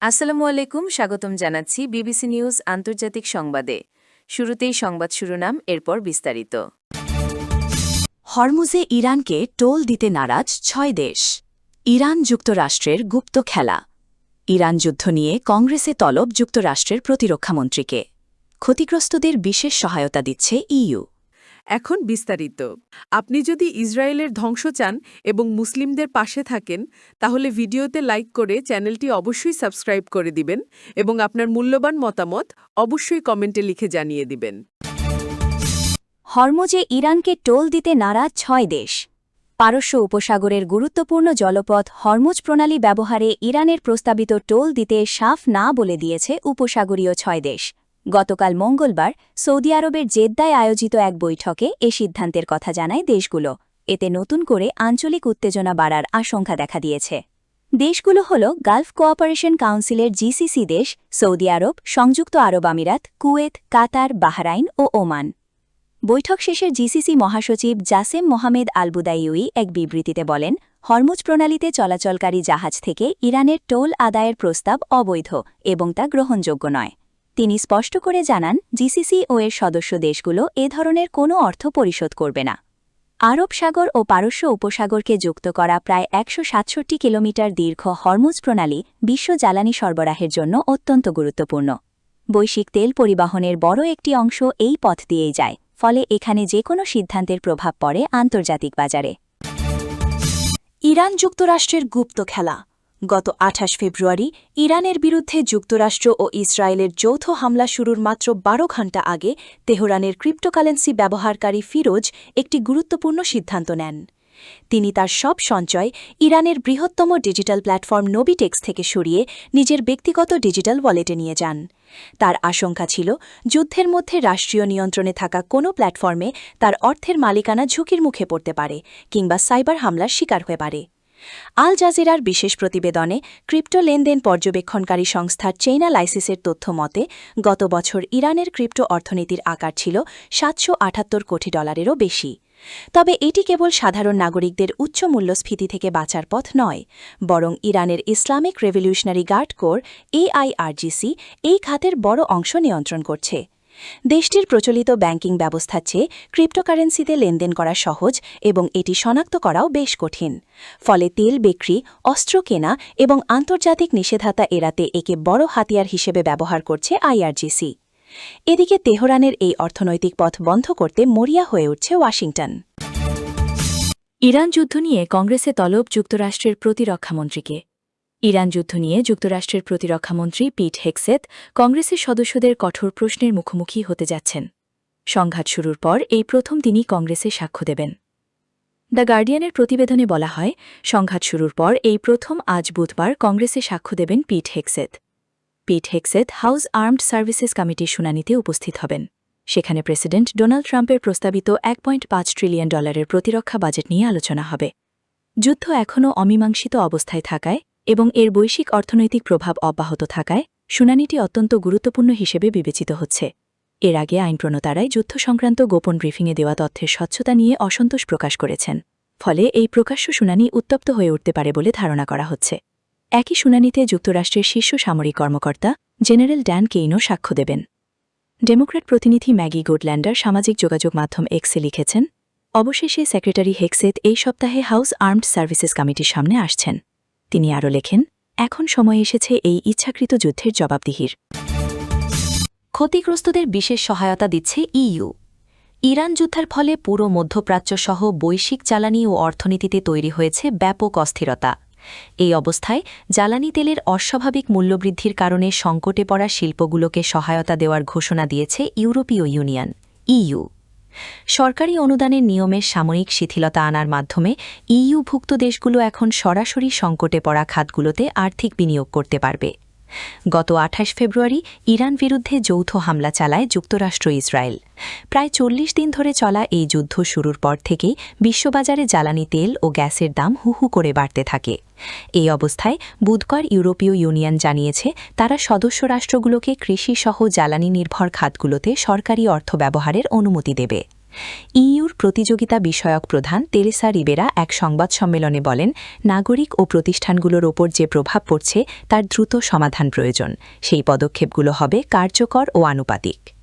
আসসালামু আলাইকুম, স্বাগতম জানাচ্ছি বিবিসি নিউজ আন্তর্জাতিক সংবাদে। শুরুতেই সংবাদ শিরোনাম, এরপর বিস্তারিত। হরমুজে ইরানকে টোল দিতে নারাজ ৬ দেশ। ইরান যুক্তরাষ্ট্রের গুপ্ত খেলা। ইরান যুদ্ধ নিয়ে কংগ্রেসে তলব যুক্তরাষ্ট্রের প্রতিরক্ষামন্ত্রীকে। ক্ষতিগ্রস্তদের বিশেষ সহায়তা দিচ্ছে ইইউ। এখন বিস্তারিত। আপনি যদি ইসরায়েলের ধ্বংস চান এবং মুসলিমদের পাশে থাকেন, তাহলে ভিডিওতে লাইক করে চ্যানেলটি অবশ্যই সাবস্ক্রাইব করে দিবেন এবং আপনার মূল্যবান মতামত অবশ্যই কমেন্টে লিখে জানিয়ে দিবেন। হরমুজে ইরানকে টোল দিতে নারাজ ৬ দেশ। পারস্য উপসাগরের গুরুত্বপূর্ণ জলপথ হরমুজ প্রণালী ব্যবহারে ইরানের প্রস্তাবিত টোল দিতে সাফ না বলে দিয়েছে উপসাগরীয় ৬ দেশ। গতকাল মঙ্গলবার সৌদি আরবের জেদ্দায় আয়োজিত এক বৈঠকে এ সিদ্ধান্তের কথা জানায় দেশগুলো। এতে নতুন করে আঞ্চলিক উত্তেজনা বাড়ার আশঙ্কা দেখা দিয়েছে। দেশগুলো হল গালফ কোঅপারেশন কাউন্সিলের জিসিসি দেশ, সৌদি আরব, সংযুক্ত আরব আমিরাত, কুয়েত, কাতার, বাহরাইন ও ওমান। বৈঠক শেষের জিসিসি মহাসচিব জাসেম মোহামেদ আলবুদাইউই এক বিবৃতিতে বলেন, হরমুজ প্রণালীতে চলাচলকারী জাহাজ থেকে ইরানের টোল আদায়ের প্রস্তাব অবৈধ এবং তা গ্রহণযোগ্য নয়। তিনি স্পষ্ট করে জানান, জিসিসি ও এর সদস্য দেশগুলো এ ধরনের কোনো অর্থ পরিশোধ করবে না। আরব সাগর ও পারস্য উপসাগরকে যুক্ত করা প্রায় ১৬৭ কিলোমিটার দীর্ঘ হরমুজ প্রণালী বিশ্ব জ্বালানি সরবরাহের জন্য অত্যন্ত গুরুত্বপূর্ণ। বৈশ্বিক তেল পরিবহনের বড় একটি অংশ এই পথ দিয়েই যায়, ফলে এখানে যে কোনো সিদ্ধান্তের প্রভাব পড়ে আন্তর্জাতিক বাজারে। ইরান যুক্তরাষ্ট্রের গুপ্ত খেলা। গত ২৮ ফেব্রুয়ারি ইরানের বিরুদ্ধে যুক্তরাষ্ট্র ও ইসরায়েলের যৌথ হামলা শুরুর মাত্র ১২ ঘণ্টা আগে তেহরানের ক্রিপ্টোকারেন্সি ব্যবহারকারী ফিরোজ একটি গুরুত্বপূর্ণ সিদ্ধান্ত নেন। তিনি তার সব সঞ্চয় ইরানের বৃহত্তম ডিজিটাল প্ল্যাটফর্ম নোবিটেক্স থেকে সরিয়ে নিজের ব্যক্তিগত ডিজিটাল ওয়ালেটে নিয়ে যান। তার আশঙ্কা ছিল, যুদ্ধের মধ্যে রাষ্ট্রীয় নিয়ন্ত্রণে থাকা কোনো প্ল্যাটফর্মে তার অর্থের মালিকানা ঝুঁকির মুখে পড়তে পারে কিংবা সাইবার হামলার শিকার হয়ে পারে। আল জাজিরার বিশেষ প্রতিবেদনে ক্রিপ্টো লেনদেন পর্যবেক্ষণকারী সংস্থার চেইনালাইসিসের তথ্য মতে গত বছর ইরানের ক্রিপ্টো অর্থনীতির আকার ছিল $৭৭৮ কোটি বেশি। তবে এটি কেবল সাধারণ নাগরিকদের উচ্চ মূল্যস্ফীতি থেকে বাঁচার পথ নয়, বরং ইরানের Islamic revolutionary guard corps AIRGC এই খাতের বড় অংশ নিয়ন্ত্রণ করছে। দেশটির প্রচলিত ব্যাংকিং ব্যবস্থার চেয়ে ক্রিপ্টোকারেন্সিতে লেনদেন করা সহজ এবং এটি শনাক্ত করাও বেশ কঠিন। ফলে তেল বিক্রি, অস্ত্র কেনা এবং আন্তর্জাতিক নিষেধাজ্ঞা এড়াতে একে বড় হাতিয়ার হিসেবে ব্যবহার করছে IRGC। এদিকে তেহরানের এই অর্থনৈতিক পথ বন্ধ করতে মরিয়া হয়ে উঠছে ওয়াশিংটন। ইরান যুদ্ধ নিয়ে কংগ্রেসে তলব যুক্তরাষ্ট্রের প্রতিরক্ষামন্ত্রীকে। ইরান যুদ্ধ নিয়ে যুক্তরাষ্ট্রের প্রতিরক্ষামন্ত্রী পিট হেগসেথ কংগ্রেসের সদস্যদের কঠোর প্রশ্নের মুখোমুখি হতে যাচ্ছেন। সংঘাত শুরুর পর এই প্রথম তিনি কংগ্রেসে সাক্ষ্য দেবেন। দ্য গার্ডিয়ানের প্রতিবেদনে বলা হয়, সংঘাত শুরুর পর এই প্রথম আজ বুধবার কংগ্রেসে সাক্ষ্য দেবেন পিট হেগসেথ। পিট হেগসেথ হাউস আর্মড সার্ভিসেস কমিটির শুনানিতে উপস্থিত হবেন। সেখানে প্রেসিডেন্ট ডোনাল্ড ট্রাম্পের প্রস্তাবিত $1.৫ ট্রিলিয়ন প্রতিরক্ষা বাজেট নিয়ে আলোচনা হবে। যুদ্ধ এখনও অমীমাংসিত অবস্থায় থাকায় এবং এর বৈশ্বিক অর্থনৈতিক প্রভাব অব্যাহত থাকায় শুনানিটি অত্যন্ত গুরুত্বপূর্ণ হিসেবে বিবেচিত হচ্ছে। এর আগে আইন প্রণেতারাই যুদ্ধ সংক্রান্ত গোপন ব্রিফিংয়ে দেওয়া তথ্যের স্বচ্ছতা নিয়ে অসন্তোষ প্রকাশ করেছেন। ফলে এই প্রকাশ্য শুনানি উত্তপ্ত হয়ে উঠতে পারে বলে ধারণা করা হচ্ছে। একই শুনানিতে যুক্তরাষ্ট্রের শীর্ষ সামরিক কর্মকর্তা জেনারেল ড্যান কেইনও সাক্ষ্য দেবেন। ডেমোক্র্যাট প্রতিনিধি ম্যাগি গুডল্যান্ডার সামাজিক যোগাযোগ মাধ্যম এক্সে লিখেছেন, অবশেষে সেক্রেটারি হেগসেথ এই সপ্তাহে হাউস আর্মড সার্ভিসেস কমিটির সামনে আসছেন। তিনি আরও লেখেন, এখন সময় এসেছে এই ইচ্ছাকৃত যুদ্ধের জবাবদিহির। ক্ষতিগ্রস্তদের বিশেষ সহায়তা দিচ্ছে ইইউ। ইরান যুদ্ধের ফলে পুরো মধ্যপ্রাচ্য সহ বৈশ্বিক জ্বালানি ও অর্থনীতিতে তৈরি হয়েছে ব্যাপক অস্থিরতা। এই অবস্থায় জ্বালানি তেলের অস্বাভাবিক মূল্যবৃদ্ধির কারণে সংকটে পড়া শিল্পগুলোকে সহায়তা দেওয়ার ঘোষণা দিয়েছে ইউরোপীয় ইউনিয়ন ইইউ। সরকারি অনুদানের নিয়মের সাময়িক শিথিলতা আনার মাধ্যমে ইইউভুক্ত দেশগুলো এখন সরাসরি সংকটে পড়া খাতগুলোতে আর্থিক বিনিয়োগ করতে পারবে। গত ২৮ ফেব্রুয়ারি ইরান বিরুদ্ধে যৌথ হামলা চালায় যুক্তরাষ্ট্র ইসরায়েল। প্রায় ৪০ দিন ধরে চলা এই যুদ্ধ শুরুর পর থেকেই বিশ্ববাজারে জ্বালানি তেল ও গ্যাসের দাম হুহু করে বাড়তে থাকে। এই অবস্থায় বুধবার ইউরোপীয় ইউনিয়ন জানিয়েছে, তারা সদস্য রাষ্ট্রগুলোকে কৃষিসহ জ্বালানি নির্ভর খাতগুলোতে সরকারি অর্থ ব্যবহারের অনুমতি দেবে। ইইউর প্রতিযোগিতা বিষয়ক প্রধান তেরেসা রিবেরা এক সংবাদ সম্মেলনে বলেন, নাগরিক ও প্রতিষ্ঠানগুলোর ওপর যে প্রভাব পড়ছে তার দ্রুত সমাধান প্রয়োজন। সেই পদক্ষেপগুলো হবে কার্যকর ও আনুপাতিক।